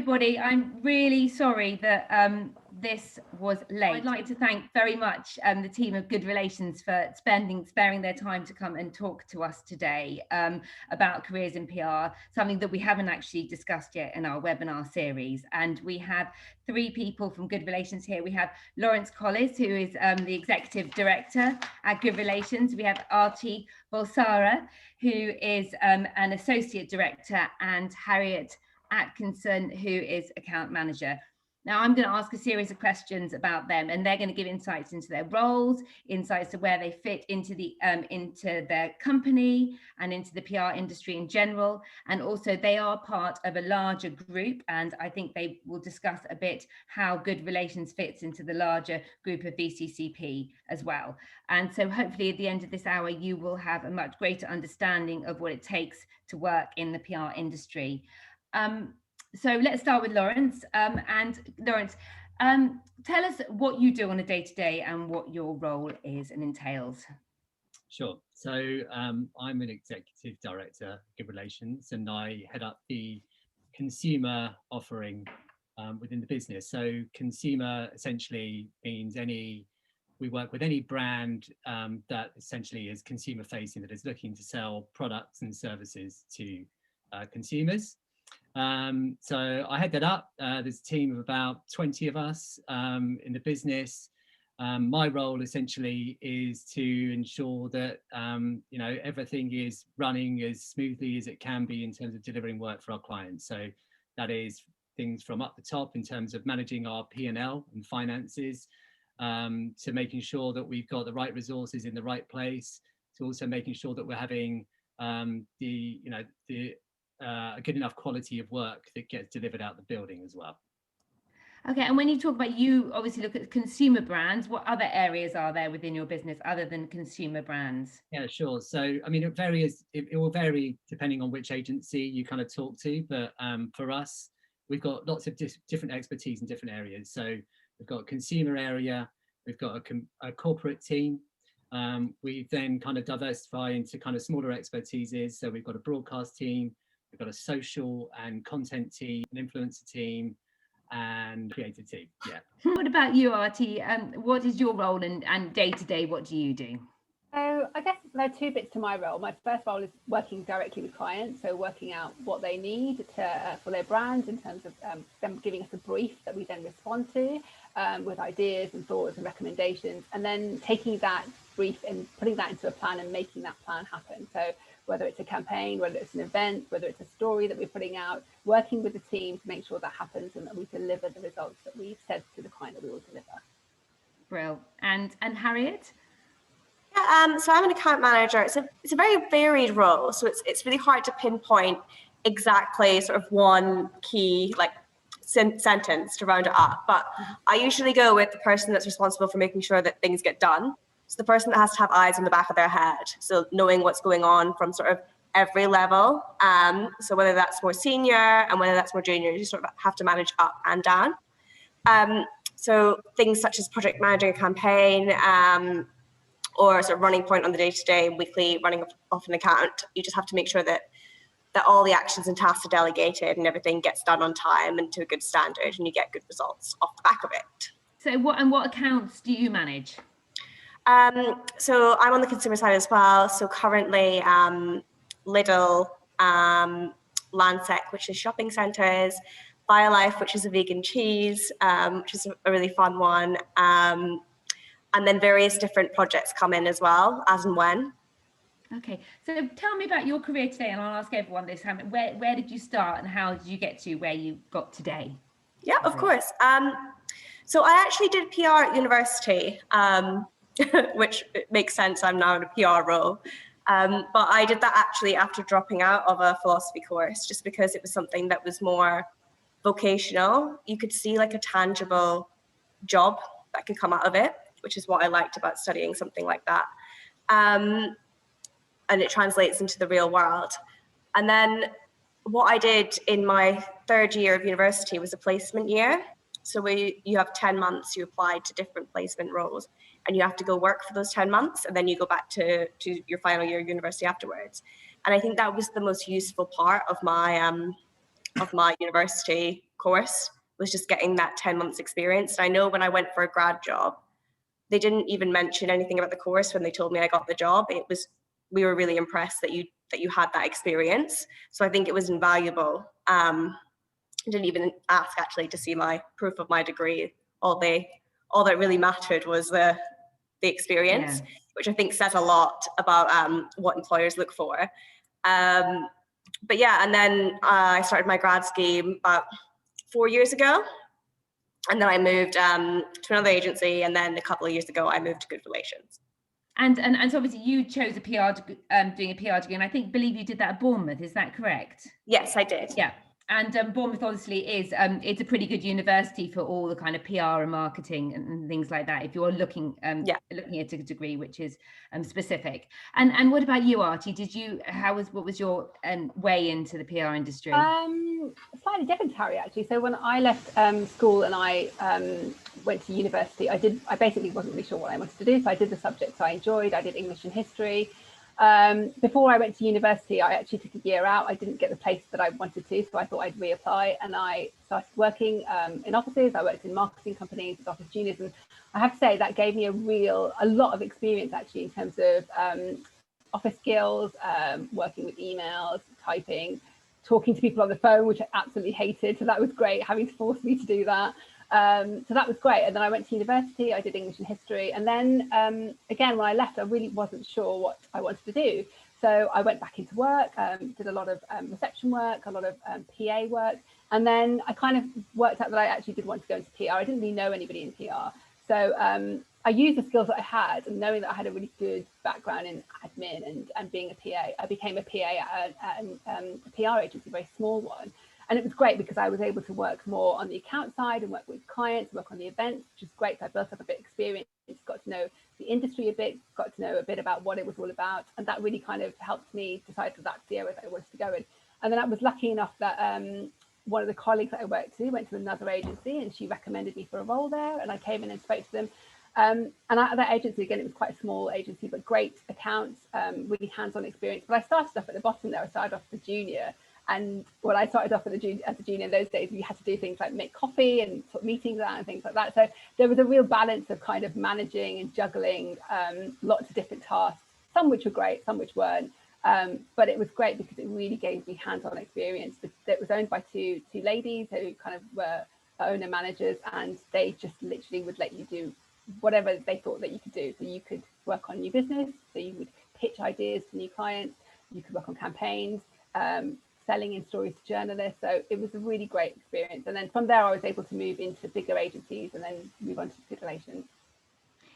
everybody. I'm really sorry that this was late. I'd like to thank very much the team of Good Relations for sparing their time to come and talk to us today about careers in PR, something that we haven't actually discussed yet in our webinar series. And we have three people from Good Relations here. We have Lawrence Collis, who is the Executive Director at Good Relations. We have Arti Bolsara, who is an Associate Director, and Harriet Atkinson, who is Account Manager. Now, I'm going to ask a series of questions about them, and they're going to give insights into their roles, insights to where they fit into their company and into the PR industry in general. And also, they are part of a larger group, and I think they will discuss a bit how Good Relations fits into the larger group of VCCP as well. And so, hopefully, at the end of this hour, you will have a much greater understanding of what it takes to work in the PR industry. So let's start with Lawrence. And Lawrence, tell us what you do on a day-to-day and what your role is and entails. Sure. So I'm an Executive Director of Good Relations, and I head up the consumer offering within the business. So consumer essentially means we work with any brand that essentially is consumer facing, that is looking to sell products and services to consumers. So I head that up. There's a team of about 20 of us in the business. My role essentially is to ensure that everything is running as smoothly as it can be in terms of delivering work for our clients. So that is things from up the top in terms of managing our P&L and finances, to making sure that we've got the right resources in the right place, to also making sure that we're having a good enough quality of work that gets delivered out the building as well. Okay, and when you talk about, you obviously look at consumer brands, what other areas are there within your business other than consumer brands? Yeah, sure. So, I mean, it will vary depending on which agency you kind of talk to, but for us, we've got lots of different expertise in different areas. So we've got a consumer area, we've got a corporate team. We then kind of diversify into kind of smaller expertises. So we've got a broadcast team, we've got a social and content team, an influencer team, and creative team. Yeah. What about you, Arti? What is your role and day to day, what do you do? So I guess there are two bits to my role. My first role is working directly with clients, so working out what they need for their brands in terms of them giving us a brief that we then respond to with ideas and thoughts and recommendations, and then taking that brief and putting that into a plan and making that plan happen. So whether it's a campaign, whether it's an event, whether it's a story that we're putting out, working with the team to make sure that happens and that we deliver the results that we've said to the client that we will deliver. Brill. And Harriet? Yeah, so I'm an account manager. It's a very varied role, so it's really hard to pinpoint exactly sort of one key sentence to round it up. But I usually go with the person that's responsible for making sure that things get done. So the person that has to have eyes on the back of their head, so knowing what's going on from sort of every level. So whether that's more senior and whether that's more junior, you sort of have to manage up and down. So things such as project managing a campaign, or sort of running point on the day-to-day, weekly running off an account, you just have to make sure that all the actions and tasks are delegated and everything gets done on time and to a good standard, and you get good results off the back of it. So what accounts do you manage? So I'm on the consumer side as well. So currently Lidl, Lansec, which is shopping centres, BioLife, which is a vegan cheese, which is a really fun one. And then various different projects come in as well, as and when. Okay, so tell me about your career today, and I'll ask everyone this. Where did you start and how did you get to where you got today? Yeah, of course. So I actually did PR at university, which makes sense. I'm now in a PR role. But I did that actually after dropping out of a philosophy course, just because it was something that was more vocational. You could see like a tangible job that could come out of it, which is what I liked about studying something like that. And it translates into the real world. And then what I did in my third year of university was a placement year. So you have 10 months, you apply to different placement roles, and you have to go work for those 10 months, and then you go back to your final year of university afterwards. And I think that was the most useful part of my university course, was just getting that 10 months experience. And I know when I went for a grad job, they didn't even mention anything about the course when they told me I got the job. We were really impressed that you had that experience. So I think it was invaluable. I didn't even ask actually to see my proof of my degree. All that really mattered was the experience, which I think says a lot about what employers look for. But yeah, and then I started my grad scheme about 4 years ago. And then I moved to another agency, and then a couple of years ago, I moved to Good Relations. And so obviously you chose a PR, doing a PR degree, and I believe you did that at Bournemouth. Is that correct? Yes, I did. Yeah. And Bournemouth obviously is it's a pretty good university for all the kind of PR and marketing and things like that. If you're looking looking at a degree which is specific. And what about you, Artie? What was your way into the PR industry? Slightly different, Harry, actually. So when I left school and I went to university, I basically wasn't really sure what I wanted to do. So I did the subjects I enjoyed. I did English and history. Before I went to university, I actually took a year out. I didn't get the place that I wanted to, so I thought I'd reapply, and I started working in offices. I worked in marketing companies as office juniors, and I have to say that gave me a lot of experience actually in terms of office skills, working with emails, typing, talking to people on the phone, which I absolutely hated. So that was great, having to force me to do that. So that was great. And then I went to university, I did English and history. And then again, when I left, I really wasn't sure what I wanted to do. So I went back into work, did a lot of reception work, a lot of PA work. And then I kind of worked out that I actually did want to go into PR. I didn't really know anybody in PR. So I used the skills that I had, and knowing that I had a really good background in admin and being a PA, I became a PA at a PR agency, a very small one. And it was great because I was able to work more on the account side and work with clients, work on the events, which is great. So I built up a bit of experience, got to know the industry a bit, got to know a bit about what it was all about. And that really kind of helped me decide that that's the area that I wanted to go in. And then I was lucky enough that one of the colleagues that I worked to went to another agency, and she recommended me for a role there. And I came in and spoke to them. And at that agency, again, it was quite a small agency, but great accounts, really hands-on experience. But I started off at the bottom there. I started off as a junior. And when I started off as a junior in those days, we had to do things like make coffee and sort of meetings and things like that. So there was a real balance of kind of managing and juggling lots of different tasks, some which were great, some which weren't. But it was great because it really gave me hands-on experience. It was owned by two ladies who kind of were owner managers, and they just literally would let you do whatever they thought that you could do. So you could work on new business, so you would pitch ideas to new clients, you could work on campaigns, selling in stories to journalists. So it was a really great experience. And then from there, I was able to move into bigger agencies and then move on to Good Relations.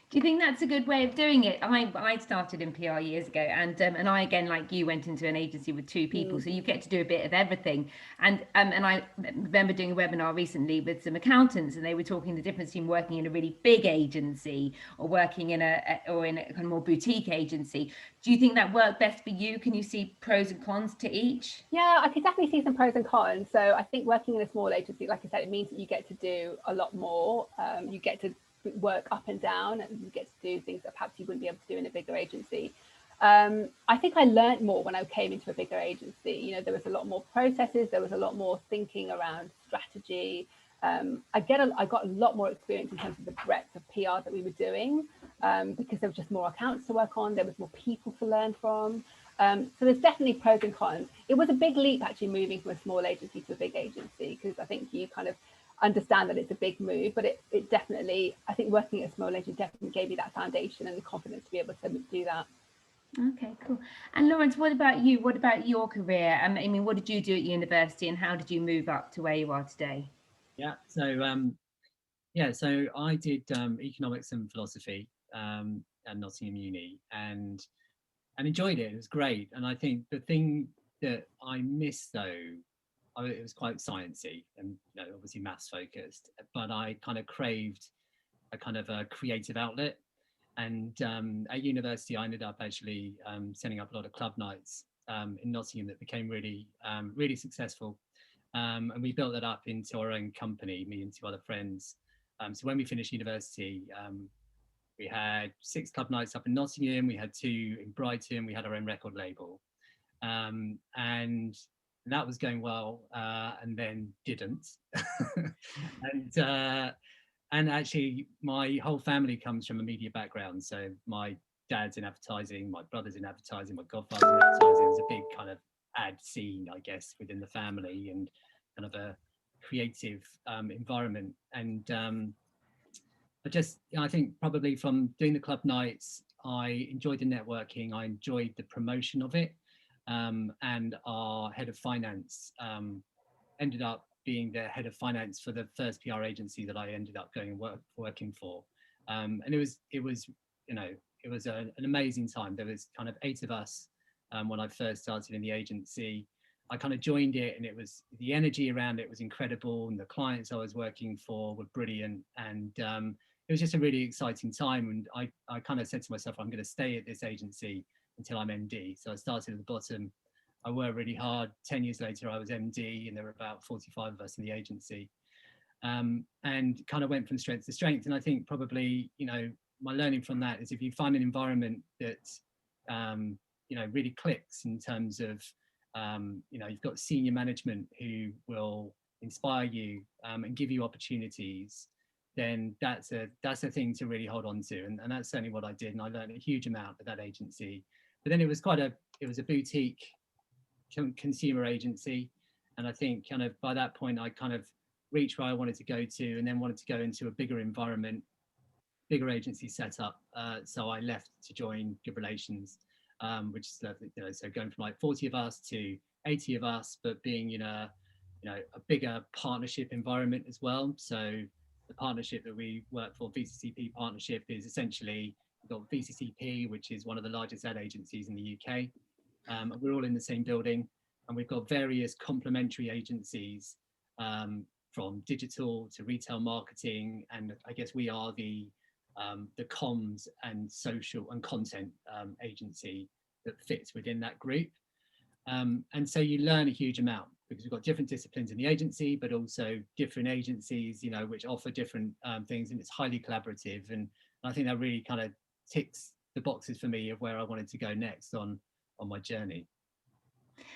Do you think that's a good way of doing it? I started in PR years ago, and I, again, like you, went into an agency with two people, so you get to do a bit of everything. And I remember doing a webinar recently with some accountants, and they were talking the difference between working in a really big agency or working in a kind of more boutique agency. Do you think that worked best for you? Can you see pros and cons to each? Yeah, I could definitely see some pros and cons. So I think working in a small agency, like I said, it means that you get to do a lot more. You get to work up and down, and you get to do things that perhaps you wouldn't be able to do in a bigger agency. I think I learned more when I came into a bigger agency. You know, there was a lot more processes, there was a lot more thinking around strategy. I got a lot more experience in terms of the breadth of PR that we were doing, because there was just more accounts to work on, there was more people to learn from. So there's definitely pros and cons. It was a big leap actually moving from a small agency to a big agency, because I think you kind of understand that it's a big move, but it definitely, I think working at a small agency definitely gave me that foundation and the confidence to be able to do that. Okay, cool. And Lawrence, what about you? What about your career? I mean, what did you do at university, and how did you move up to where you are today? Yeah, so I did economics and philosophy at Nottingham Uni, and enjoyed it. It was great. And I think the thing that I missed, though, it was quite sciencey and obviously maths focused, but I kind of craved a kind of a creative outlet. And at university, I ended up actually setting up a lot of club nights in Nottingham that became really, really successful. And we built that up into our own company, me and two other friends. So when we finished university, we had 6 club nights up in Nottingham, we had 2 in Brighton, we had our own record label. And and that was going well, and then didn't. And actually, my whole family comes from a media background. So my dad's in advertising, my brother's in advertising, my godfather's in advertising. There's a big kind of ad scene, I guess, within the family, and kind of a creative environment. And I think probably from doing the club nights, I enjoyed the networking, I enjoyed the promotion of it. And our head of finance ended up being the head of finance for the first PR agency that I ended up going working for. And it was an amazing time. There was kind of 8 of us when I first started in the agency. I kind of joined it, and it was, the energy around it was incredible, and the clients I was working for were brilliant, and it was just a really exciting time. And I kind of said to myself, I'm going to stay at this agency until I'm MD. So I started at the bottom. I worked really hard. 10 years later, I was MD, and there were about 45 of us in the agency, and kind of went from strength to strength. And I think probably, my learning from that is, if you find an environment that, really clicks in terms of, you've got senior management who will inspire you and give you opportunities, then that's a thing to really hold on to. And that's certainly what I did. And I learned a huge amount at that agency. But then it was a boutique consumer agency. And I think kind of by that point, I kind of reached where I wanted to go to, and then wanted to go into a bigger environment, bigger agency setup. So I left to join Good Relations, which is, so going from like 40 of us to 80 of us, but being in a bigger partnership environment as well. So the partnership that we work for, VCCP partnership, is essentially, we've got VCCP, which is one of the largest ad agencies in the UK. We're all in the same building, and we've got various complementary agencies, from digital to retail marketing, and I guess we are the comms and social and content agency that fits within that group. And so you learn a huge amount, because we've got different disciplines in the agency, but also different agencies, which offer different things, and it's highly collaborative. And I think that really kind of ticks the boxes for me of where I wanted to go next on my journey.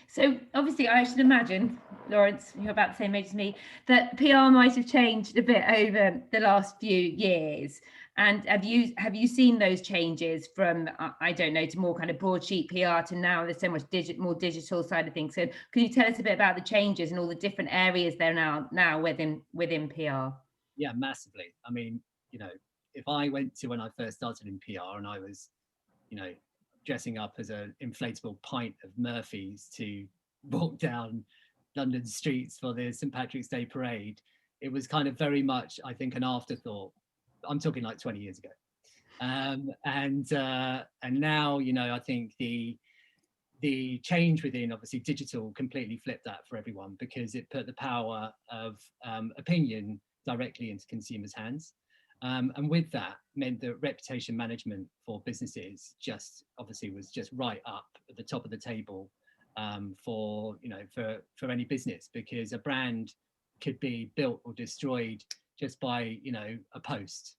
So obviously, I should imagine, Lawrence, you're about the same age as me, that PR might have changed a bit over the last few years. And have you seen those changes from, I don't know, to more kind of broadsheet PR to now there's so much more digital side of things? So could you tell us a bit about the changes and all the different areas there now within PR? Yeah, massively. I mean, if I went to when I first started in PR, and I was, dressing up as an inflatable pint of Murphy's to walk down London streets for the St. Patrick's Day parade, it was kind of very much, I think, an afterthought. I'm talking like 20 years ago. And now, I think the change within, obviously, digital completely flipped that for everyone, because it put the power of opinion directly into consumers' hands. And with that meant that reputation management for businesses was just right up at the top of the table for any business, because a brand could be built or destroyed just by a post.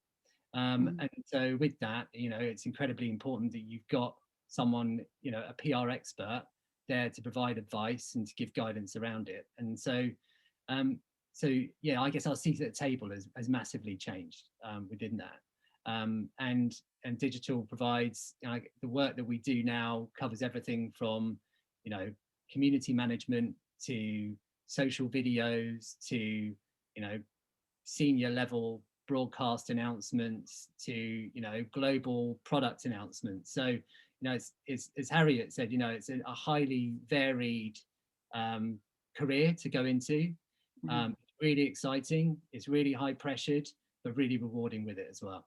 And so with that, it's incredibly important that you've got someone, a PR expert there to provide advice and to give guidance around it. And so yeah, I guess our seat at the table has massively changed within that. And digital provides, the work that we do now covers everything from, community management to social videos to, senior level broadcast announcements to, global product announcements. So, it's as Harriet said, it's a highly varied career to go into. It's really exciting, it's really high pressured, but really rewarding with it as well.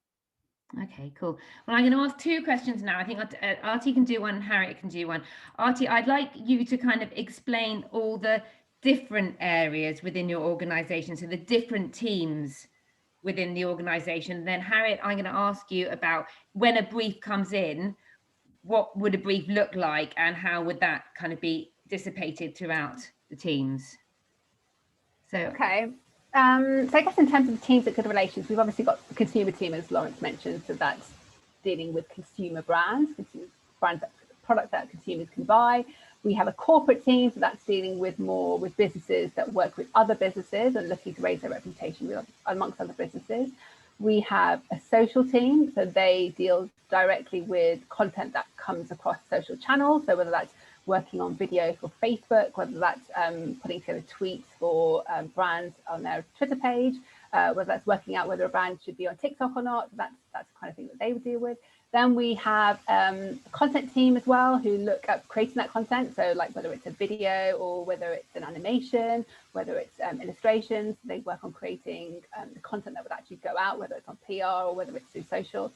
Okay, cool. Well, I'm going to ask 2 questions now. I think Artie can do one, Harriet can do one. Artie, I'd like you to kind of explain all the different areas within your organisation, so the different teams within the organisation. Then Harriet, I'm going to ask you about when a brief comes in, what would a brief look like, and how would that kind of be dissipated throughout the teams? So okay. So I guess in terms of the teams at Good Relations, we've obviously got the consumer team, as Lawrence mentioned, so that's dealing with consumer brands, products that consumers can buy. We have a corporate team, so that's dealing with more with businesses that work with other businesses and looking to raise their reputation amongst other businesses. We have a social team, so they deal directly with content that comes across social channels. So whether that's working on video for Facebook, whether that's putting together tweets for brands on their Twitter page, whether that's working out whether a brand should be on TikTok or not, that's the kind of thing that they would deal with. Then we have a content team as well who look at creating that content. So like whether it's a video or whether it's an animation, whether it's illustrations, they work on creating the content that would actually go out, whether it's on PR or whether it's through social.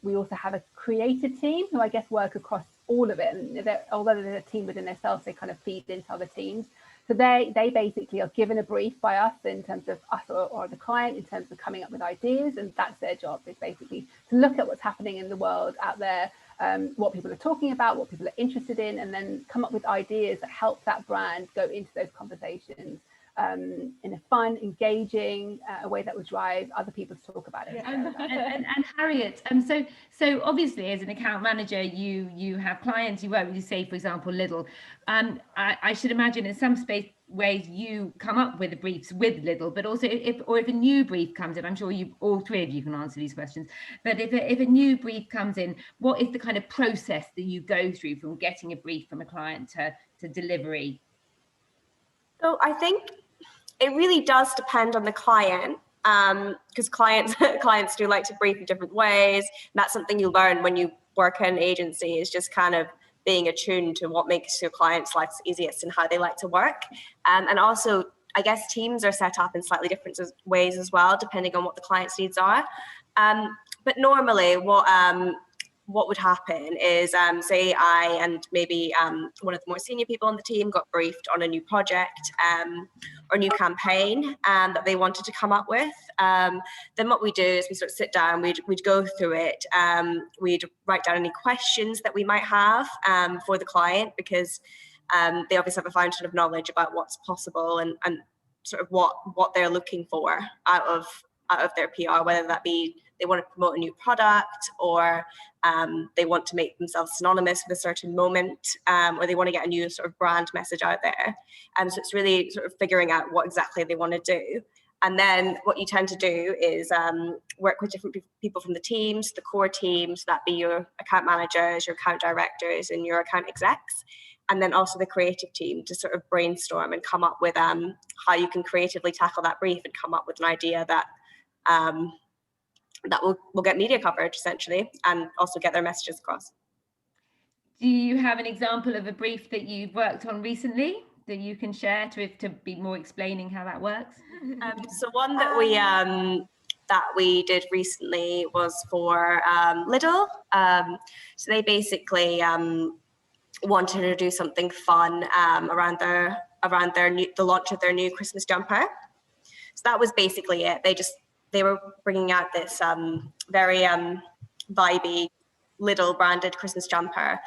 We also have a creative team who I guess work across all of it. And although they're a team within themselves, they kind of feed into other teams. So they basically are given a brief by us in terms of us or the client in terms of coming up with ideas, and that's their job, is basically to look at what's happening in the world out there, what people are talking about, what people are interested in, and then come up with ideas that help that brand go into those conversations in a fun, engaging a way that will drive other people to talk about it. And Harriet, so obviously as an account manager, you have clients, you work with, you say, for example, Lidl. I should imagine in some ways you come up with the briefs with Lidl, but also if a new brief comes in, I'm sure all three of you can answer these questions, but if a new brief comes in, what is the kind of process that you go through from getting a brief from a client to delivery? So I think it really does depend on the client, because clients do like to brief in different ways. And that's something you learn when you work in an agency, is just kind of being attuned to what makes your clients' lives easiest and how they like to work. And also, I guess teams are set up in slightly different ways as well, depending on what the client's needs are. But normally, what would happen is, say I and maybe one of the more senior people on the team got briefed on a new project or new campaign that they wanted to come up with. Then what we do is we sort of sit down, we'd go through it, we'd write down any questions that we might have for the client, because they obviously have a fountain of knowledge about what's possible and sort of what they're looking for out of their PR, whether that be they want to promote a new product, or they want to make themselves synonymous with a certain moment, or they want to get a new sort of brand message out there. So it's really sort of figuring out what exactly they want to do. And then what you tend to do is work with different people from the teams, the core teams, that be your account managers, your account directors, and your account execs. And then also the creative team to sort of brainstorm and come up with how you can creatively tackle that brief and come up with an idea that that will get media coverage essentially, and also get their messages across. Do you have an example of a brief that you've worked on recently that you can share to be more explaining how that works? So one that we did recently was for Lidl. So they basically wanted to do something fun around the launch of their new Christmas jumper. So that was basically it. They were bringing out this very vibey Lidl branded Christmas jumper,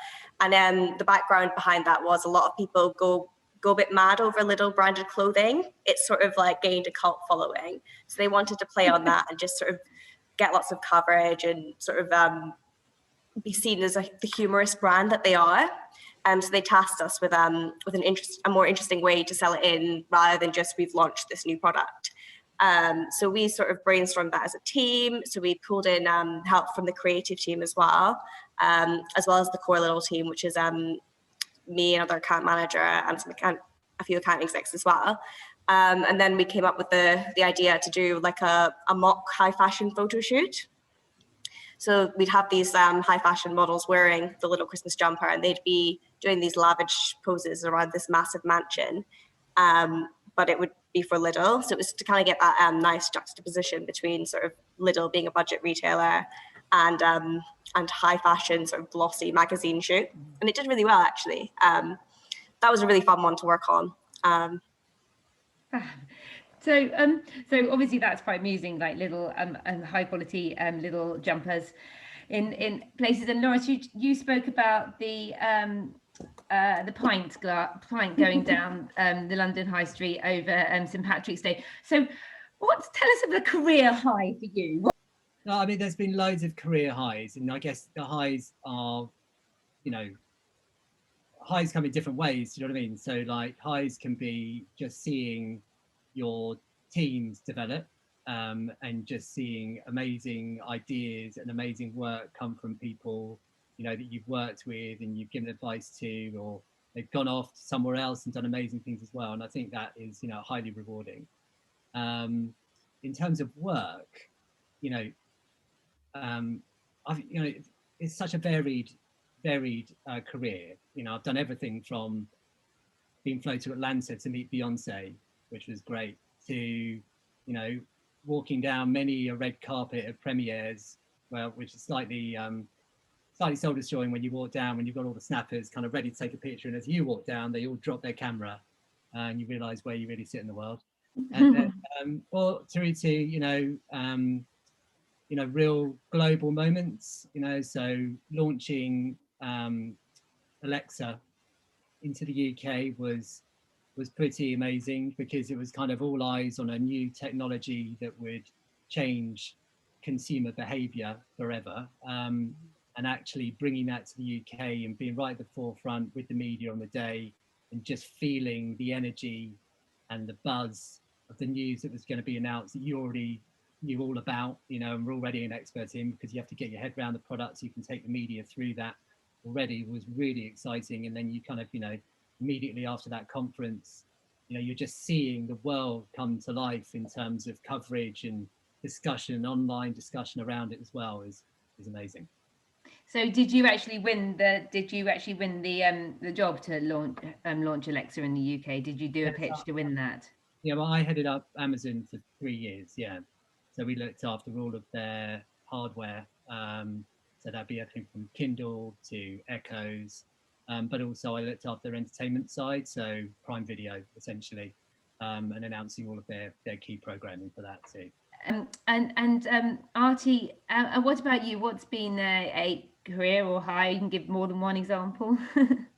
and then the background behind that was a lot of people go a bit mad over Lidl branded clothing. It's sort of like gained a cult following, so they wanted to play on that and just sort of get lots of coverage and sort of be seen as the humorous brand that they are. So they tasked us with a more interesting way to sell it in, rather than just we've launched this new product. So we sort of brainstormed that as a team. So we pulled in help from the creative team as well as the core Lidl team, which is me, another account manager, and a few account execs as well. And then we came up with the idea to do like a mock high fashion photo shoot. So we'd have these high fashion models wearing the Lidl Christmas jumper, and they'd be doing these lavish poses around this massive mansion. But it would be for Lidl. So it was to kind of get that nice juxtaposition between sort of Lidl being a budget retailer and high fashion sort of glossy magazine shoot. And it did really well, actually. That was a really fun one to work on. So obviously that's quite amusing, like little and high quality little jumpers in places. And Laura, you spoke about the pint going down the London High Street over St Patrick's Day. So tell us of the career high for you. No, I mean, there's been loads of career highs, and I guess the highs are, highs come in different ways. Do you know what I mean? So like highs can be just seeing your teams develop, and just seeing amazing ideas and amazing work come from people, you know, that you've worked with and you've given advice to, or they've gone off somewhere else and done amazing things as well. And I think that is, you know, highly rewarding. In terms of work, you know, you know, it's such a varied career. You know, I've done everything from being flown to Atlanta to meet Beyonce, which was great, to, you know, walking down many a red carpet at premieres, well, which is slightly soul destroying when you walk down, when you've got all the snappers kind of ready to take a picture, and as you walk down, they all drop their camera, and you realise where you really sit in the world. And then, or through to, you know, real global moments, you know, so launching Alexa into the UK was pretty amazing, because it was kind of all eyes on a new technology that would change consumer behavior forever. And actually bringing that to the UK and being right at the forefront with the media on the day, and just feeling the energy and the buzz of the news that was going to be announced that you already knew all about, you know, and were already an expert in, because you have to get your head around the product so you can take the media through that already, was really exciting. And then you kind of, you know, immediately after that conference, you know, you're just seeing the world come to life in terms of coverage and discussion, online discussion around it as well, is amazing. So did you actually win the job to launch Alexa in the UK? Did you do a pitch to win that? Yeah, well, I headed up Amazon for 3 years. Yeah, so we looked after all of their hardware. So that'd be everything from Kindle to Echoes, but also I looked after their entertainment side, so Prime Video essentially, and announcing all of their key programming for that too. And Artie, what about you? What's been a career or high? You can give more than one example.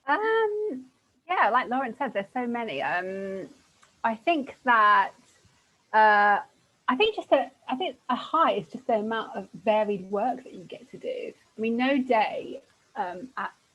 Yeah, like Lauren said, there's so many. I think that I think a high is just the amount of varied work that you get to do. I mean, no day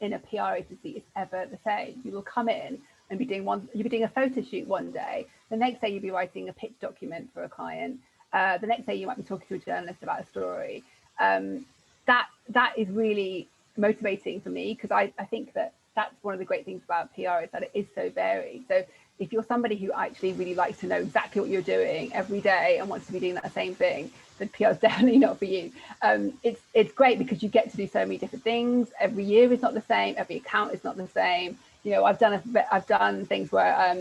in a PR agency is ever the same. You will come in and you'll be doing a photo shoot one day. The next day you'll be writing a pitch document for a client. The next day you might be talking to a journalist about a story. That is really motivating for me, because I think that that's one of the great things about PR, is that it is so varied. So if you're somebody who actually really likes to know exactly what you're doing every day and wants to be doing that same thing, then PR is definitely not for you. It's great because you get to do so many different things. Every year is not the same. Every account is not the same. You know, I've done things where,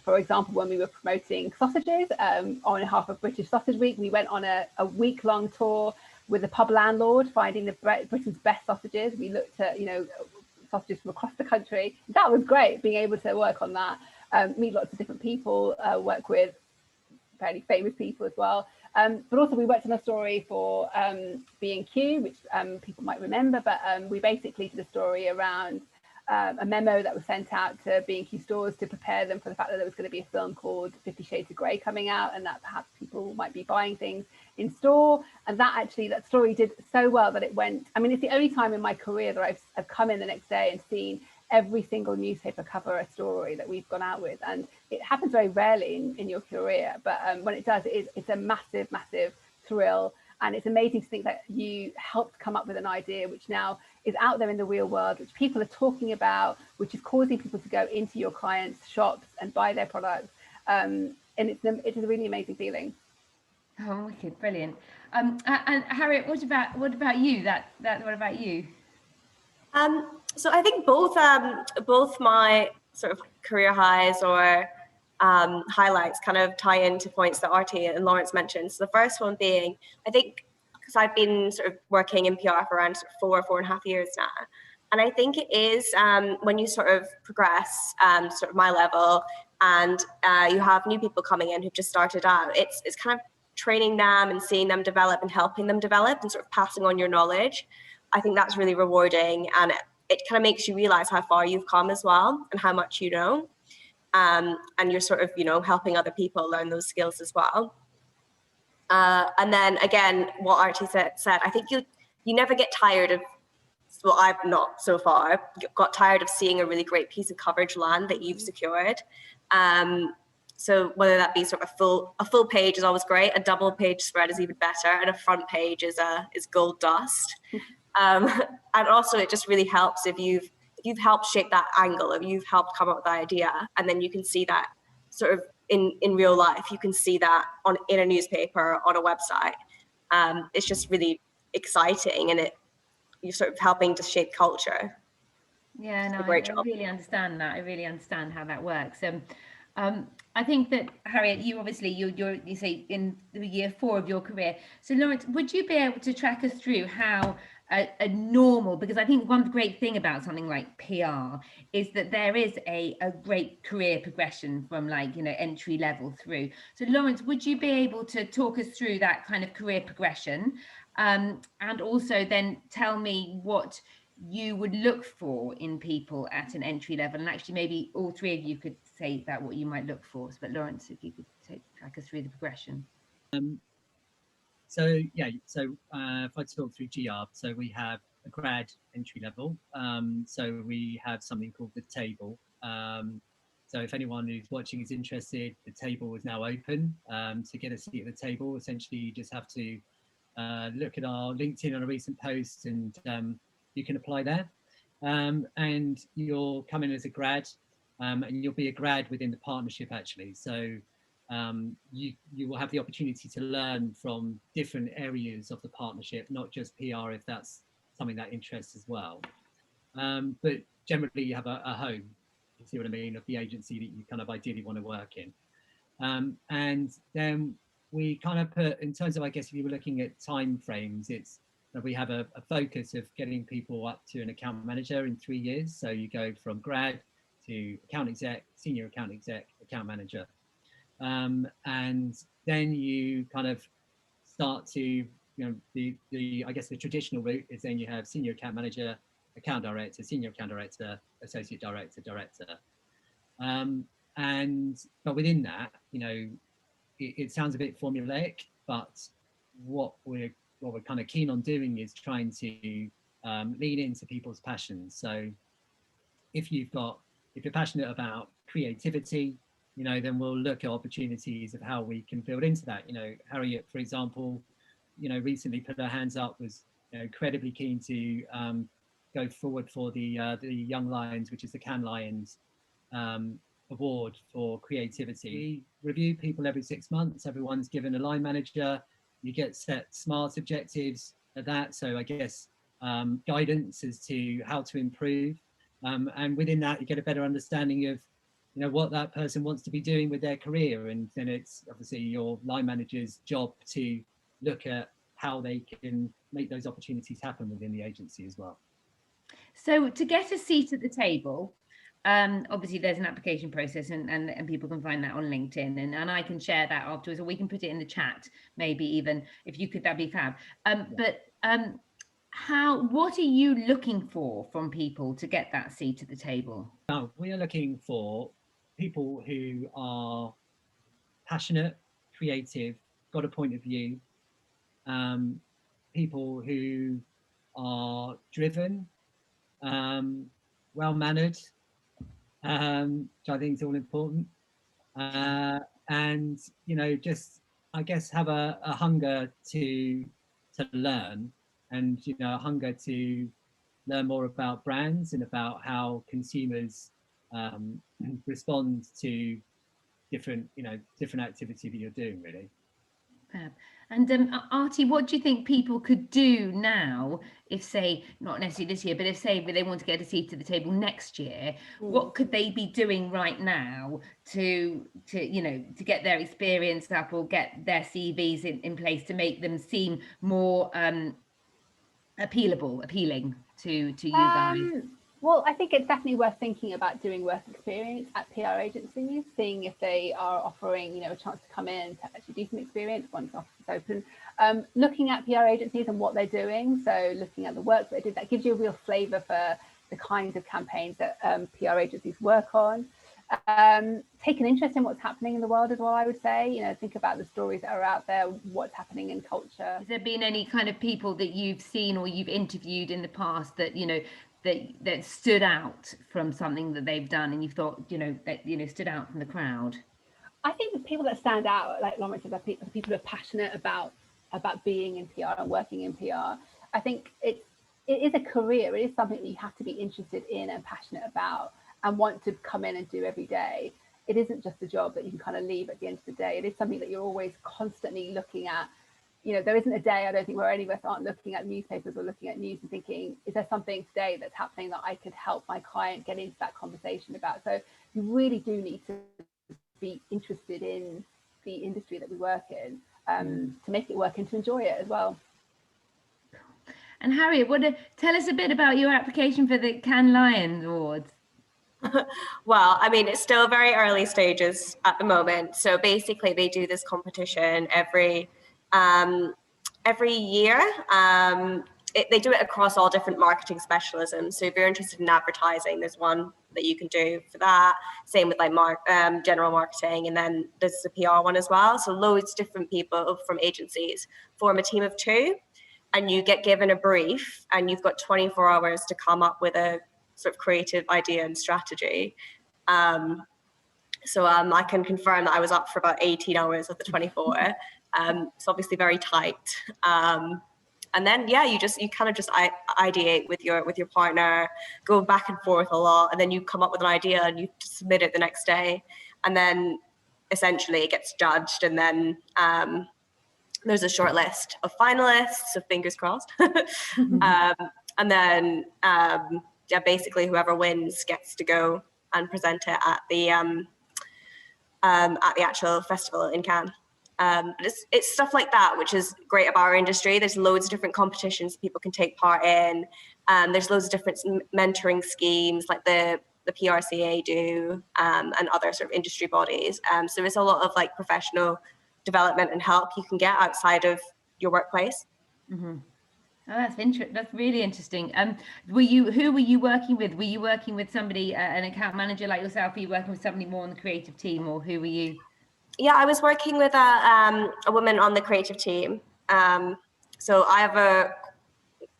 for example, when we were promoting sausages on behalf of British Sausage Week, we went on a week-long tour with a pub landlord, finding Britain's best sausages. We looked at, you know, sausages from across the country. That was great, being able to work on that, meet lots of different people, work with fairly famous people as well. But also we worked on a story for B&Q, which people might remember, but we basically did a story around a memo that was sent out to B&Q stores to prepare them for the fact that there was going to be a film called 50 Shades of Grey coming out, and that perhaps people might be buying things in store. And that story did so well that it went, I mean, it's the only time in my career that I've come in the next day and seen every single newspaper cover a story that we've gone out with. And it happens very rarely in your career, but when it does, it's a massive, massive thrill. And it's amazing to think that you helped come up with an idea which now is out there in the real world, which people are talking about, which is causing people to go into your clients' shops and buy their products. And it's a really amazing feeling. Oh, wicked, brilliant. And Harriet, what about you? What about you? So I think both my sort of career highs or highlights kind of tie into points that Artie and Lawrence mentioned. So the first one being, I think, because I've been sort of working in PR for around 4.5 years now, and I think it is when you sort of progress sort of my level, and you have new people coming in who've just started out, it's kind of training them and seeing them develop and helping them develop and sort of passing on your knowledge. I think that's really rewarding, and it kind of makes you realize how far you've come as well and how much you know. And you're sort of, you know, helping other people learn those skills as well. And then again, what Artie said, I think you never get tired of well, I've not so far, got tired of seeing a really great piece of coverage land that you've secured. So whether that be sort of a full page is always great, a double page spread is even better, and a front page is gold dust. And also it just really helps if you've helped shape that angle, if you've helped come up with the idea, and then you can see that sort of in real life, you can see that in a newspaper, on a website. It's just really exciting, and you're sort of helping to shape culture. Yeah, no, great I job. really understand that. I really understand how that works. I think that, Harriet, you obviously you say in year 4 of your career. So Lawrence, would you be able to track us through how a normal, because I think one great thing about something like PR is that there is a great career progression from, like, entry level through. So Lawrence, would you be able to talk us through that kind of career progression, and also then tell me what you would look for in people at an entry level, and actually maybe all 3 of you could say about what you might look for. But Lawrence, if you could track us through the progression. So if I talk through GR, so we have a grad entry level. So we have something called the table. So if anyone who's watching is interested, the table is now open. To get a seat at the table, essentially you just have to look at our LinkedIn on a recent post, and you can apply there. And you'll come in as a grad, and you'll be a grad within the partnership, actually. So you will have the opportunity to learn from different areas of the partnership, not just PR, if that's something that interests as well. But generally you have a home, you see what I mean, of the agency that you kind of ideally want to work in. And then we kind of put, in terms of, I guess, if you were looking at time frames, it's that we have a focus of getting people up to an account manager in 3 years. So you go from grad to account exec, senior account exec, account manager. And then you kind of start to, I guess the traditional route is then you have senior account manager, account director, senior account director, associate director, director. But within that, it sounds a bit formulaic, but what we're kind of keen on doing is trying to lean into people's passions. So if you're passionate about creativity, then we'll look at opportunities of how we can build into that. Harriet, for example, recently put her hands up, was incredibly keen to go forward for the Young Lions, which is the Cannes Lions award for creativity. We review people every 6 months. Everyone's given a line manager. You get set SMART objectives at that. So I guess guidance as to how to improve. And within that, you get a better understanding of what that person wants to be doing with their career. And then it's obviously your line manager's job to look at how they can make those opportunities happen within the agency as well. So to get a seat at the table, obviously there's an application process, and people can find that on LinkedIn, and I can share that afterwards, or we can put it in the chat, maybe even if you could, that'd be fab. But what are you looking for from people to get that seat at the table? We are looking for people who are passionate, creative, got a point of view, people who are driven, well-mannered, which I think is all important, and just, I guess, have a hunger to learn, and a hunger to learn more about brands and about how consumers respond to different activity that you're doing, really. And Artie, what do you think people could do now, if, say, not necessarily this year, but if, say, they want to get a seat at the table next year, what could they be doing right now to get their experience up, or get their CVs in place to make them seem more appealing to you guys? Well, I think it's definitely worth thinking about doing work experience at PR agencies, seeing if they are offering, a chance to come in to actually do some experience once the office is open. Looking at PR agencies and what they're doing, so looking at the work they did, that gives you a real flavour for the kinds of campaigns that PR agencies work on. Take an interest in what's happening in the world as well, I would say. You know, think about the stories that are out there, what's happening in culture. Has there been any kind of people that you've seen or you've interviewed in the past that, you know, that stood out from something that they've done and you thought, you know, that, you know, stood out from the crowd? I think the people that stand out, like Lauren said, are people who are passionate about being in PR and working in PR. I think it is a career. It is something that you have to be interested in and passionate about and want to come in and do every day. It isn't just a job that you can kind of leave at the end of the day. It is something that you're always constantly looking at. You know, there isn't a day, I don't think, where any of us aren't looking at newspapers or looking at news and thinking, is there something today that's happening that I could help my client get into that conversation about? So you really do need to be interested in the industry that we work in to make it work and to enjoy it as well. And Harriet, tell us a bit about your application for the Cannes Lions Awards. Well, I mean, it's still very early stages at the moment. So basically, they do this competition every year. They do it across all different marketing specialisms. So if you're interested in advertising, there's one that you can do for that. Same with like general marketing, and then there's the PR one as well. So loads of different people from agencies form a team of 2, and you get given a brief, and you've got 24 hours to come up with a sort of creative idea and strategy. So I can confirm that I was up for about 18 hours of the 24. It's obviously very tight. And then you kind of just ideate with your partner, go back and forth a lot, and then you come up with an idea and you submit it the next day, and then essentially it gets judged, and then there's a short list of finalists, so fingers crossed. And then basically whoever wins gets to go and present it at the actual festival in Cannes. But it's stuff like that which is great about our industry. There's loads of different competitions people can take part in. There's loads of different mentoring schemes like the PRCA do, and other sort of industry bodies. So there's a lot of like professional development and help you can get outside of your workplace. Mm-hmm. Oh, that's interesting. That's really interesting. Who were you working with? Were you working with somebody, an account manager like yourself? Were you working with somebody more on the creative team, or who were you? Yeah, I was working with a woman on the creative team. So I have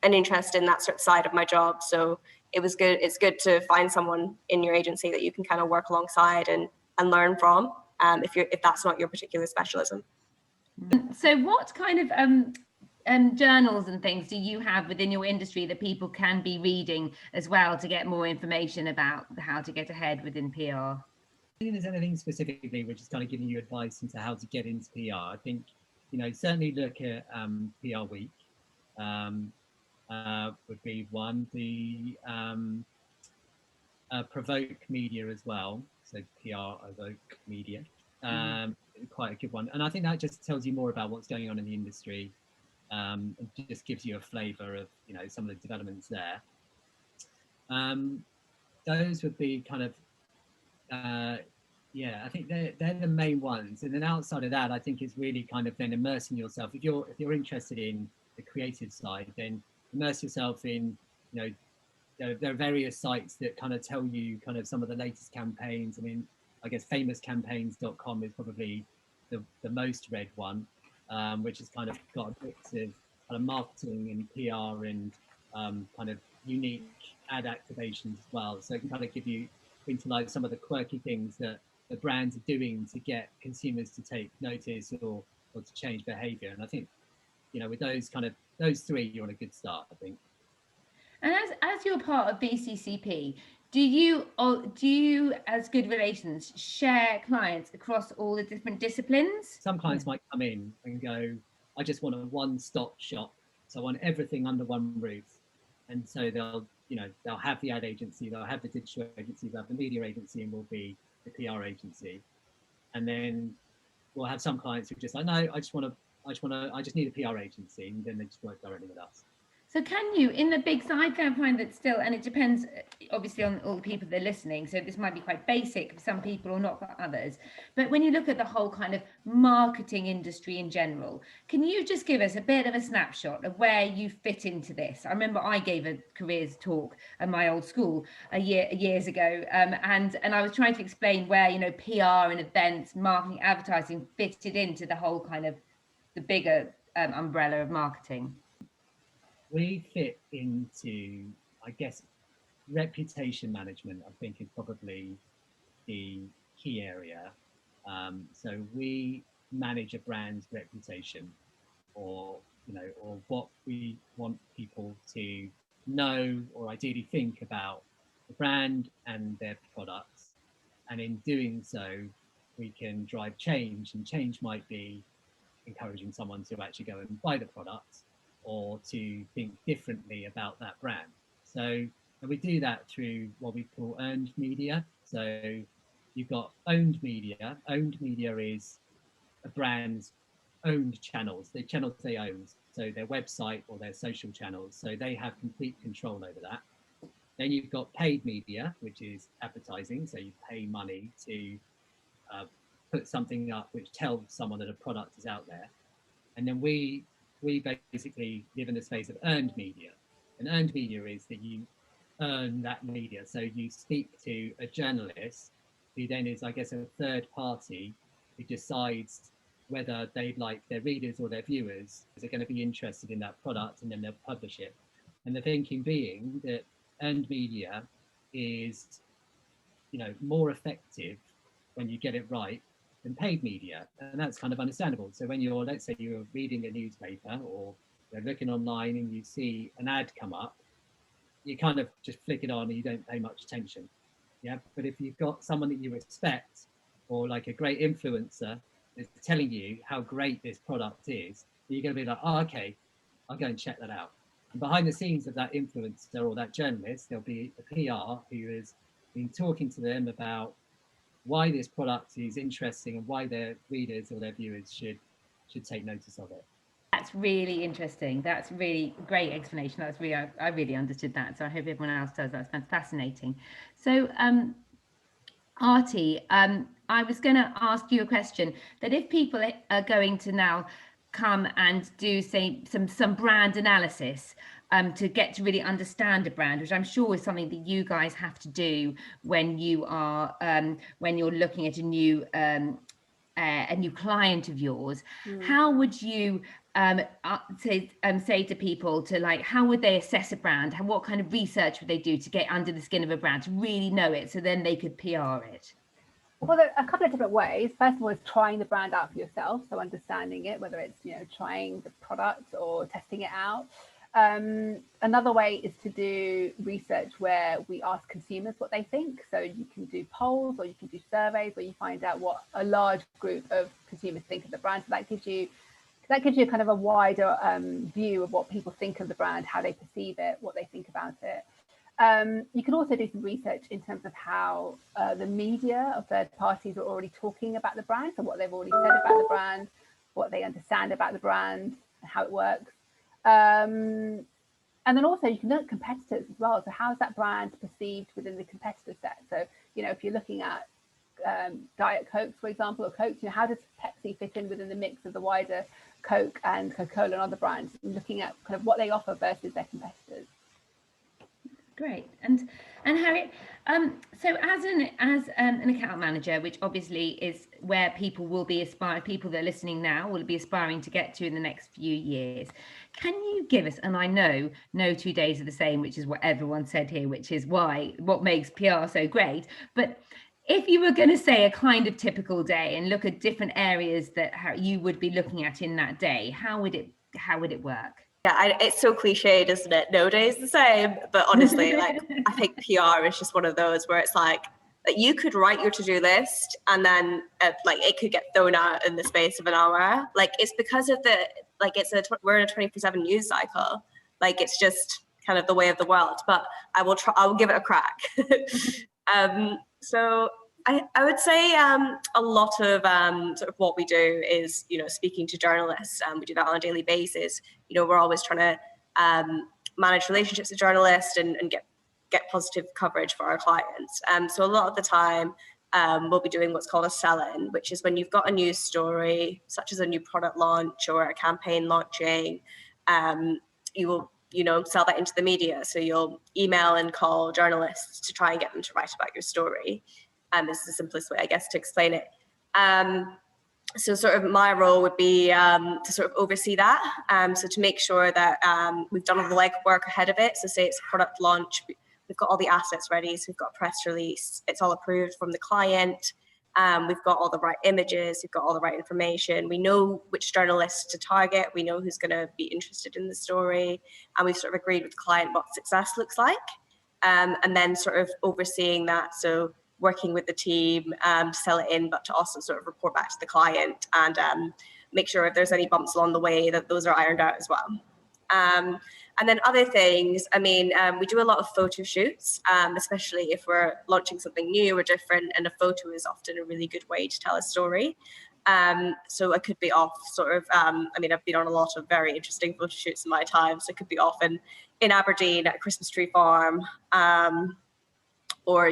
an interest in that sort of side of my job. So it was good. It's good to find someone in your agency that you can kind of work alongside and learn from, if that's not your particular specialism. So what kind of journals and things do you have within your industry that people can be reading as well to get more information about how to get ahead witin PR? I think there's anything specifically which is kind of giving you advice into how to get into PR. I think, you know, certainly look at PR Week would be one. The Provoke Media as well, so PR Evoke Media, quite a good one. And I think that just tells you more about what's going on in the industry, and just gives you a flavour of, you know, some of the developments there. Those would be kind of I think they're the main ones. And then outside of that, I think it's really kind of then immersing yourself. If you're interested in the creative side, then immerse yourself in, you know, there are various sites that kind of tell you kind of some of the latest campaigns. I mean, I guess famouscampaigns.com is probably the most read one, which has kind of got a mix of kind of marketing and PR and kind of unique ad activations as well. So it can kind of give you into like some of the quirky things that the brands are doing to get consumers to take notice or to change behavior. And I think, you know, with those 3, you're on a good start, I think. And as you're part of BCCP, do you as Good Relations share clients across all the different disciplines? Some clients might come in and go, I just want a one-stop shop, so I want everything under one roof. And so they'll have the ad agency, they'll have the digital agency, they'll have the media agency, and we'll be the PR agency. And then we'll have some clients who are just like, no, I just need a PR agency, and then they just work directly with us. So can you, in the big, so I can find that still, and it depends obviously on all the people that are listening, so this might be quite basic for some people or not for others, but when you look at the whole kind of marketing industry in general, can you just give us a bit of a snapshot of where you fit into this? I remember I gave a careers talk at my old school years ago, and I was trying to explain where, you know, PR and events, marketing, advertising fitted into the whole kind of the bigger umbrella of marketing. We fit into, I guess, reputation management, I think, is probably the key area. So we manage a brand's reputation, or, you know, or what we want people to know or ideally think about the brand and their products. And in doing so, we can drive change, and change might be encouraging someone to actually go and buy the product, or to think differently about that brand. So, and we do that through what we call earned media. So you've got owned media. Owned media is a brand's owned channels, the channels they own, so their website or their social channels. So they have complete control over that. Then you've got paid media, which is advertising. So you pay money to put something up which tells someone that a product is out there. And then we basically live in the space of earned media. And earned media is that you earn that media. So you speak to a journalist who then is, I guess, a third party who decides whether they'd like their readers or their viewers are going to be interested in that product, and then they'll publish it. And the thinking being that earned media is, you know, more effective when you get it right than paid media, and that's kind of understandable. So when you're, let's say you're reading a newspaper, or you're looking online and you see an ad come up, you kind of just flick it on and you don't pay much attention. Yeah, but if you've got someone that you respect, or like a great influencer is telling you how great this product is, you're going to be like, oh, okay, I'll go and check that out. And behind the scenes of that influencer or that journalist, there'll be a PR who has been talking to them about why this product is interesting and why their readers or their viewers should take notice of it. That's really interesting. That's really great explanation. That's really, I really understood that. So I hope everyone else does. That's fascinating. So Artie, I was going to ask you a question, that if people are going to now come and do, say, some brand analysis, to get to really understand a brand, which I'm sure is something that you guys have to do when you are when you're looking at a new client of yours. How would you say to people, to like, how would they assess a brand? What kind of research would they do to get under the skin of a brand, to really know it, so then they could PR it? Well, there are a couple of different ways. First of all is trying the brand out for yourself, so understanding it, whether it's, you know, trying the product or testing it out. Another way is to do research where we ask consumers what they think. So you can do polls, or you can do surveys where you find out what a large group of consumers think of the brand. So that gives you kind of a wider view of what people think of the brand, how they perceive it, what they think about it. You can also do some research in terms of how the media or third parties are already talking about the brand, so what they've already said about the brand, what they understand about the brand, and how it works. And then also you can look at competitors as well. So how's that brand perceived within the competitor set? So, you know, if you're looking at Diet Coke, for example, or Coke, you know, how does Pepsi fit in within the mix of the wider Coke and Coca-Cola and other brands, and looking at kind of what they offer versus their competitors. Great. And Harriet, so as an account manager, which obviously is where people will be people that are listening now will be aspiring to get to in the next few years, can you give us, and I know no 2 days are the same, which is what everyone said here, which is what makes PR so great, but if you were going to say a kind of typical day and look at different areas that you would be looking at in that day, how would it work? Yeah, it's so cliched, isn't it? No day's the same. But honestly, like, I think PR is just one of those where it's like you could write your to-do list and then like it could get thrown out in the space of an hour. Like, it's because of we're in a 24/7 news cycle. Like, it's just kind of the way of the world. But I will give it a crack. So I would say a lot of sort of what we do is, you know, speaking to journalists. We do that on a daily basis. You know, we're always trying to manage relationships with journalists and get positive coverage for our clients. So a lot of the time, we'll be doing what's called a sell-in, which is when you've got a news story, such as a new product launch or a campaign launching, you will, sell that into the media. So you'll email and call journalists to try and get them to write about your story. This is the simplest way, I guess, to explain it. So sort of my role would be to sort of oversee that. So to make sure that we've done all the legwork ahead of it. So say it's a product launch, we've got all the assets ready. So we've got a press release, it's all approved from the client. We've got all the right images, we've got all the right information. We know which journalists to target. We know who's going to be interested in the story. And we've sort of agreed with the client what success looks like. And then sort of overseeing that. So working with the team to sell it in, but to also sort of report back to the client and make sure if there's any bumps along the way that those are ironed out as well. And then other things, we do a lot of photo shoots, especially if we're launching something new or different, and a photo is often a really good way to tell a story. So I could be off sort of, I've been on a lot of very interesting photo shoots in my time, so I could be off in Aberdeen at a Christmas tree farm, or,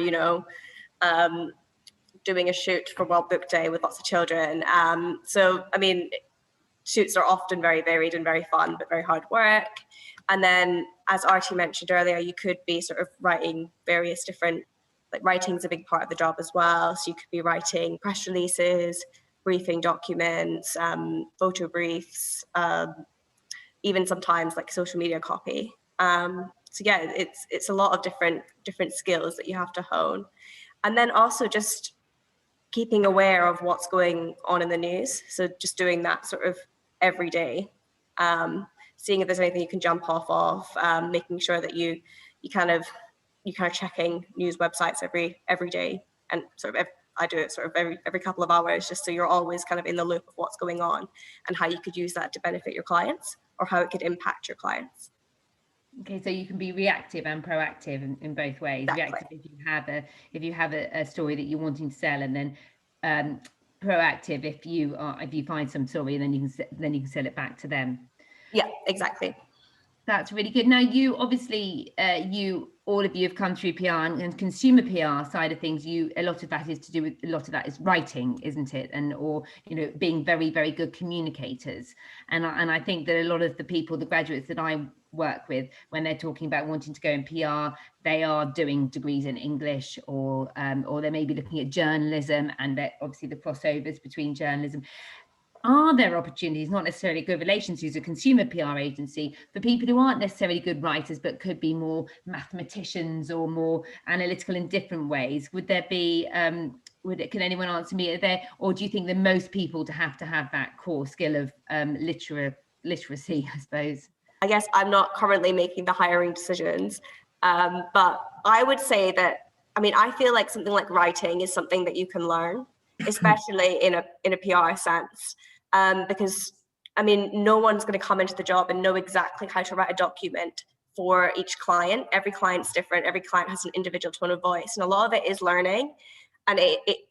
doing a shoot for World Book Day with lots of children. Shoots are often very varied and very fun, but very hard work. And then, as Artie mentioned earlier, you could be sort of writing various different, writing's a big part of the job as well. So you could be writing press releases, briefing documents, photo briefs, even sometimes social media copy. So yeah, it's a lot of different skills that you have to hone. And then also just keeping aware of what's going on in the news. So just doing that sort of every day, seeing if there's anything you can jump off of, making sure that you kind of checking news websites every day, and sort of I do it sort of every couple of hours, just so you're always kind of in the loop of what's going on and how you could use that to benefit your clients or how it could impact your clients. Okay, so you can be reactive and proactive in both ways. Exactly. Reactive if you have a story that you're wanting to sell, and then proactive if you find some story, and then you can sell it back to them. Yeah, exactly. That's really good. Now, you obviously, all of you have come through PR and consumer PR side of things. A lot of that is writing, isn't it? Or being very, very good communicators. And I think that a lot of the graduates that I work with, when they're talking about wanting to go in PR, they are doing degrees in English, or they may be looking at journalism, and obviously the crossovers between journalism. Are there opportunities, not necessarily Good Relations, who's a consumer PR agency, for people who aren't necessarily good writers, but could be more mathematicians or more analytical in different ways? Would there be, can anyone answer me? Or do you think that most people have to have that core skill of literacy, I suppose? I guess I'm not currently making the hiring decisions, but I would say that, I feel like something like writing is something that you can learn, especially in a PR sense. Because no one's going to come into the job and know exactly how to write a document for each client. Every client's different. Every client has an individual tone of voice, and a lot of it is learning, and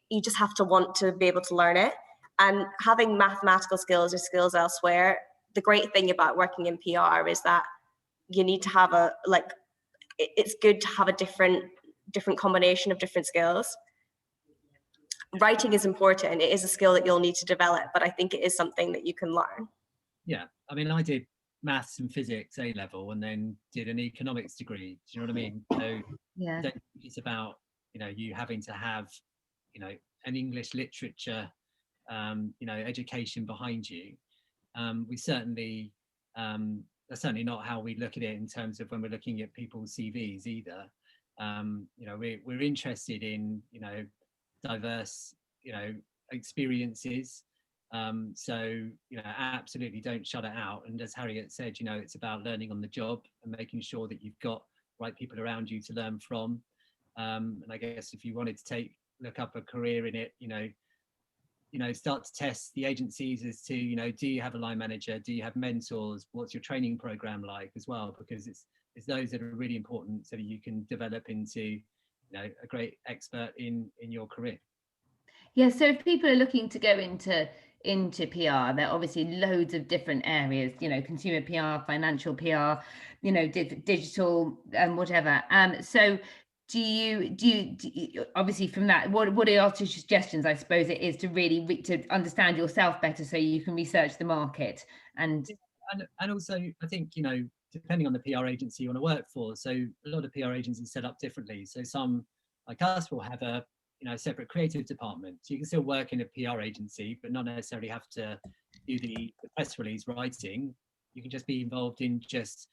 you just have to want to be able to learn it. And having mathematical skills or skills elsewhere, the great thing about working in PR is that you need to have it's good to have a different combination of different skills. Writing is important. It is a skill that you'll need to develop, but I think it is something that you can learn. Yeah, I did maths and physics A level, and then did an economics degree. Do you know what I mean? So yeah, it's about you having to have an English literature education behind you. We certainly that's certainly not how we look at it in terms of when we're looking at people's CVs either. We're interested in diverse experiences, so absolutely don't shut it out. And as Harriet said, it's about learning on the job and making sure that you've got right people around you to learn from. And I guess if you wanted to look up a career in it, start to test the agencies as to do you have a line manager, do you have mentors, what's your training program like as well, because it's those that are really important so that you can develop into a great expert in your career. Yeah, so if people are looking to go into into PR? There are obviously loads of different areas, you know, consumer PR, financial PR, you know, digital, whatever. So do you obviously from that, what are your two suggestions? I suppose it is to really to understand yourself better so you can research the market and also I think, you know, depending on the PR agency you want to work for. So a lot of PR agencies set up differently. So some like us will have a, you know, separate creative department. So you can still work in a PR agency, but not necessarily have to do the press release writing. You can just be involved in just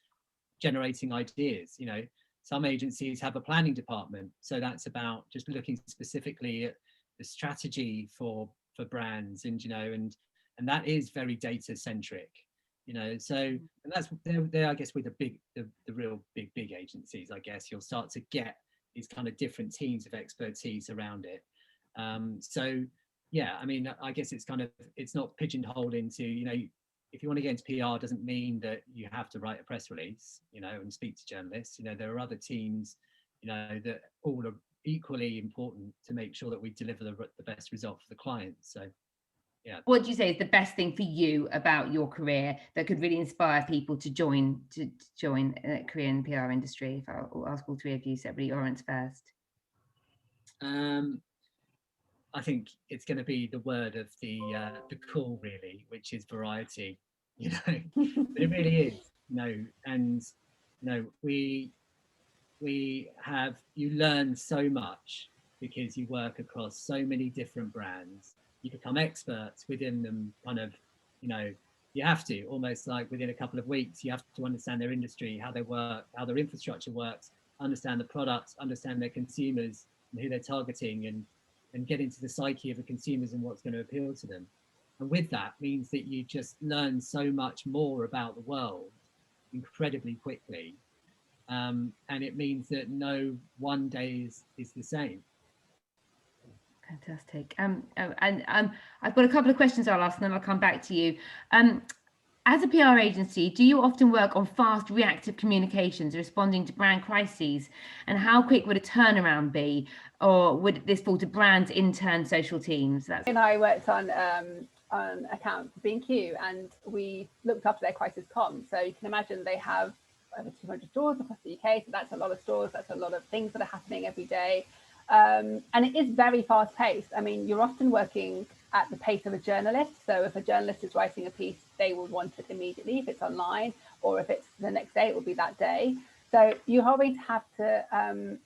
generating ideas. You know, some agencies have a planning department. So that's about just looking specifically at the strategy for brands, and, you know, and that is very data centric. You know, so, and that's there I guess with the real big agencies, I guess you'll start to get these kind of different teams of expertise around it. So yeah, I mean, I guess it's kind of, it's not pigeonholed into, you know, if you want to get into PR, doesn't mean that you have to write a press release, you know, and speak to journalists. You know, there are other teams, you know, that all are equally important to make sure that we deliver the best result for the client. So yeah. What do you say is the best thing for you about your career that could really inspire people to join a career in the PR industry? If I'll ask all three of you separately, Lawrence first. I think it's going to be the word of the call, really, which is variety. You know, but it really is. You know, and you know, we have, you learn so much because you work across so many different brands. You become experts within them, kind of, you know, you have to almost like within a couple of weeks, you have to understand their industry, how they work, how their infrastructure works, understand the products, understand their consumers and who they're targeting, and get into the psyche of the consumers and what's going to appeal to them. And with that means that you just learn so much more about the world incredibly quickly. And it means that no one day is the same. Fantastic. I've got a couple of questions I'll ask, and then I'll come back to you. As a PR agency, do you often work on fast reactive communications, responding to brand crises? And how quick would a turnaround be? Or would this fall to brands' intern social teams? And I worked on account for B&Q, and we looked after their crisis comms. So you can imagine they have over 200 stores across the UK. So that's a lot of stores. That's a lot of things that are happening every day. And it is very fast paced. I mean, you're often working at the pace of a journalist. So if a journalist is writing a piece, they will want it immediately if it's online, or if it's the next day, it will be that day. So you always have to,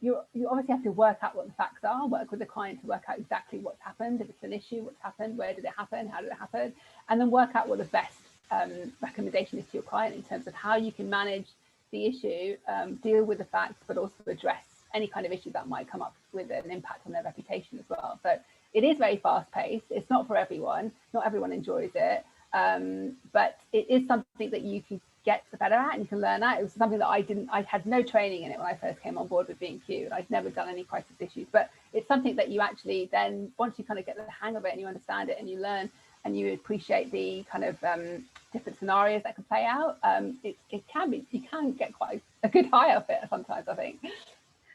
you obviously have to work out what the facts are, work with the client to work out exactly what's happened. If it's an issue, what's happened, where did it happen, how did it happen? And then work out what the best recommendation is to your client in terms of how you can manage the issue, deal with the facts, but also address any kind of issue that might come up with an impact on their reputation as well. So it is very fast paced. It's not for everyone. Not everyone enjoys it, but it is something that you can get better at and you can learn at. It was something that I had no training in it when I first came on board with B&Q, and I'd never done any crisis issues, but it's something that you actually then, once you kind of get the hang of it and you understand it and you learn and you appreciate the kind of different scenarios that can play out, it can be, you can get quite a good high off it sometimes, I think.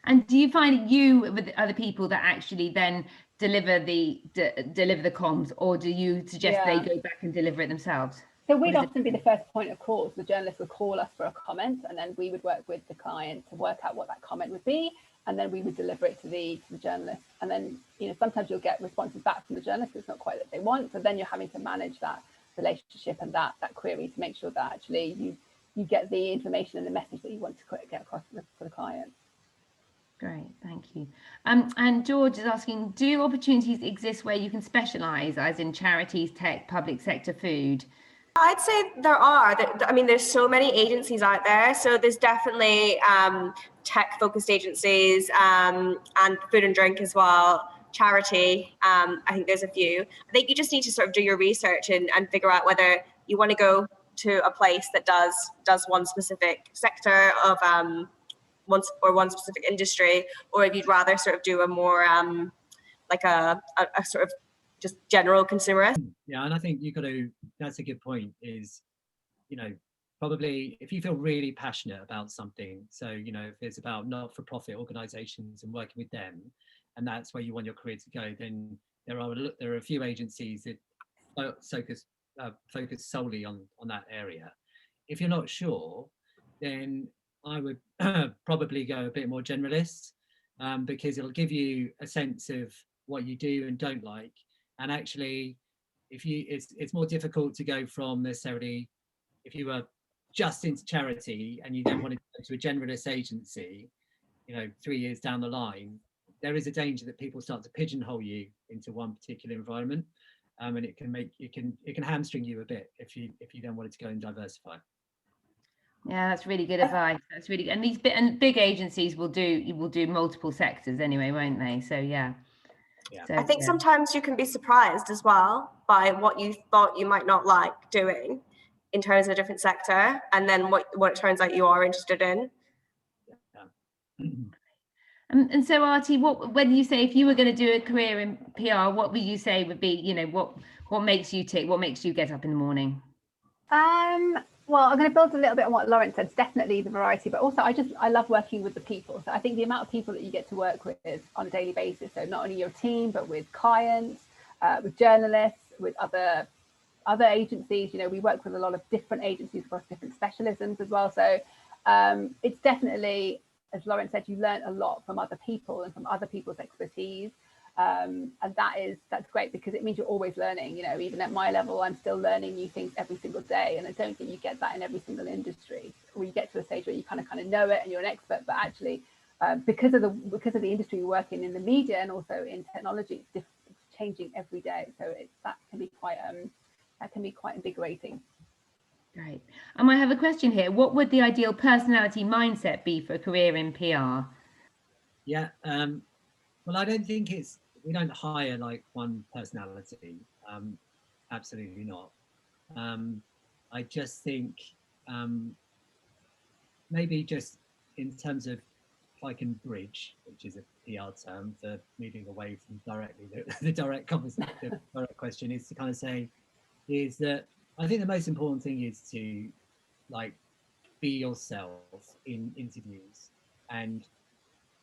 And do you find you with other people that actually then deliver the comms, or do you suggest they go back and deliver it themselves? So we'd often be the first point of call. The journalist would call us for a comment, and then we would work with the client to work out what that comment would be, and then we would deliver it to the journalist. And then, you know, sometimes you'll get responses back from the journalist. It's not quite what they want, so then you're having to manage that relationship and that query to make sure that actually you get the information and the message that you want to get across to the client. Great, thank you. And George is asking, do opportunities exist where you can specialise, as in charities, tech, public sector, food? I'd say there are. I mean, there's so many agencies out there. So there's definitely tech-focused agencies and food and drink as well. Charity, I think there's a few. I think you just need to sort of do your research and figure out whether you want to go to a place that does one specific sector of one specific industry, or if you'd rather sort of do a more like a sort of just general consumerist. Yeah, and I think you've got to, that's a good point, is, you know, probably if you feel really passionate about something, so, you know, if it's about not-for-profit organizations and working with them, and that's where you want your career to go, then there are a few agencies that focus solely on that area. If you're not sure, then I would probably go a bit more generalist, because it'll give you a sense of what you do and don't like. And actually, it's more difficult to go from necessarily, if you were just into charity and you then wanted to go to a generalist agency, 3 years down the line, there is a danger that people start to pigeonhole you into one particular environment, and it can hamstring you a bit if you then wanted to go and diversify. Yeah, that's really good advice. That's really good. And these big agencies will do multiple sectors anyway, won't they? So yeah. So, I think sometimes you can be surprised as well by what you thought you might not like doing in terms of a different sector, and then what it turns out you are interested in. And so, Artie, when you say, if you were going to do a career in PR, what would you say would be, what makes you tick? What makes you get up in the morning? Well, I'm going to build a little bit on what Lauren said. It's definitely the variety, but also I love working with the people. So I think the amount of people that you get to work with on a daily basis, so not only your team, but with clients, with journalists, with other agencies. We work with a lot of different agencies across different specialisms as well. So it's definitely, as Lauren said, you learn a lot from other people and from other people's expertise. And that's great, because it means you're always learning. Even at my level, I'm still learning new things every single day, and I don't think you get that in every single industry, or you get to a stage where you kind of know it and you're an expert. But actually, because of the industry you work in the media and also in technology, it's changing every day. So that can be quite invigorating. Great. I have a question here. What would the ideal personality mindset be for a career in PR? Yeah. Well, I don't think we don't hire like one personality. Absolutely not. I just think maybe just in terms of, if I can bridge, which is a PR term for moving away from directly the direct conversation, the direct question, is to kind of say is that I think the most important thing is to be yourself in interviews and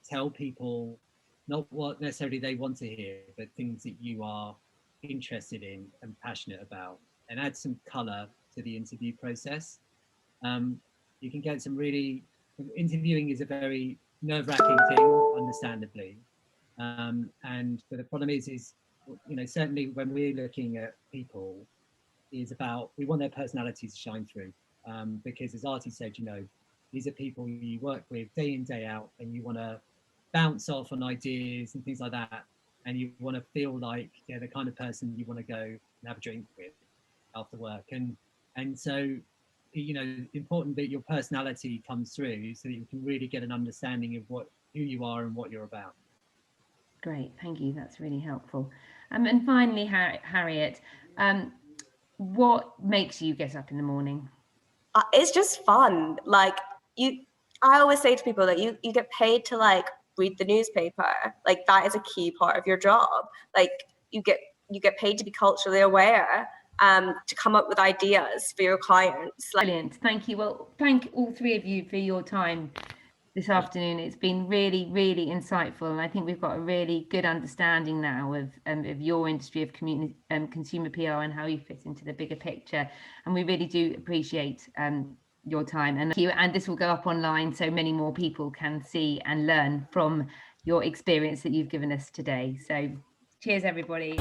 tell people not what necessarily they want to hear, but things that you are interested in and passionate about, and add some colour to the interview process. You can get interviewing is a very nerve-wracking thing, understandably. But the problem is certainly when we're looking at people, we want their personalities to shine through. Because as Artie said, these are people you work with day in, day out, and you want to bounce off on ideas and things like that, and you want to feel like they're the kind of person you want to go and have a drink with after work, and so important that your personality comes through so that you can really get an understanding of who you are and what you're about. Great, thank you, that's really helpful. And finally, Harriet, what makes you get up in the morning? It's just fun. I always say to people that you get paid to read the newspaper. That is a key part of your job. You get paid to be culturally aware, to come up with ideas for your clients. Brilliant, thank you. Well, thank all three of you for your time this afternoon. It's been really, really insightful, and I think we've got a really good understanding now of your industry of consumer PR and how you fit into the bigger picture. And we really do appreciate your time, and this will go up online so many more people can see and learn from your experience that you've given us today. So cheers, everybody.